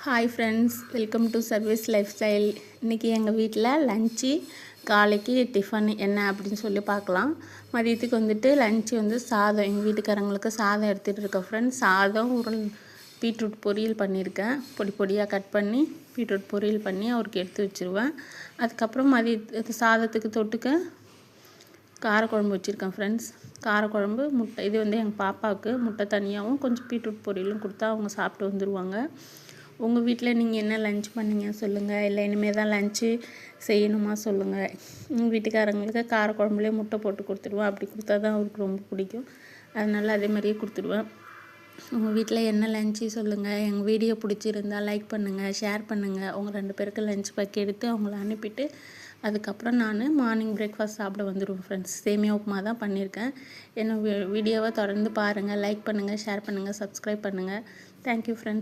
Hi friends, welcome to service life style. இன்றைக்கி எங்கள் வீட்டில் லன்ச்சு, காலைக்கு டிஃபன் என்ன அப்படின்னு சொல்லி பார்க்கலாம். மதியத்துக்கு வந்துட்டு லன்ச்சு வந்து சாதம், எங்கள் வீட்டுக்காரங்களுக்கு சாதம் எடுத்துகிட்டு இருக்கேன் ஃப்ரெண்ட்ஸ். சாதம் பீட்ரூட் பொரியல் பண்ணியிருக்கேன். பொடி பொடியாக கட் பண்ணி பீட்ரூட் பொரியல் பண்ணி அவருக்கு எடுத்து வச்சுருவேன். அதுக்கப்புறம் சாதத்துக்கு தொட்டுக்க காரக்குழம்பு வச்சுருக்கேன் ஃப்ரெண்ட்ஸ். காரக்குழம்பு, முட்டை. இது வந்து எங்கள் பாப்பாவுக்கு முட்டை தனியாகவும் கொஞ்சம் பீட்ரூட் பொரியலும் கொடுத்தா அவங்க சாப்பிட்டு வந்துடுவாங்க. உங்கள் வீட்டில் நீங்கள் என்ன லன்ச் பண்ணீங்க சொல்லுங்கள். இல்லை இனிமேல் தான் லன்ச்சு செய்யணுமா சொல்லுங்கள். எங்கள் வீட்டுக்காரங்களுக்கு காரக்குழம்புலேயே முட்டை போட்டு கொடுத்துடுவேன். அப்படி கொடுத்தா தான் அவருக்கு ரொம்ப பிடிக்கும். அதனால் அதே மாதிரியே கொடுத்துடுவேன். உங்கள் வீட்டில் என்ன லன்ச்சு சொல்லுங்கள். எங்கள் வீடியோ பிடிச்சிருந்தால் லைக் பண்ணுங்கள், ஷேர் பண்ணுங்கள். உங்கள் 2 பேருக்கு லன்ச் பேக் எடுத்து அவங்கள அனுப்பிட்டு அதுக்கப்புறம் நான் மார்னிங் பிரேக்ஃபாஸ்ட் சாப்பிட வந்துடுவேன் ஃப்ரெண்ட்ஸ். சேமியா உப்புமா தான் பண்ணியிருக்கேன். என்ன வீடியோவை தொடர்ந்து பாருங்கள், லைக் பண்ணுங்கள், ஷேர் பண்ணுங்கள், சப்ஸ்கிரைப் பண்ணுங்கள். Thank you friends.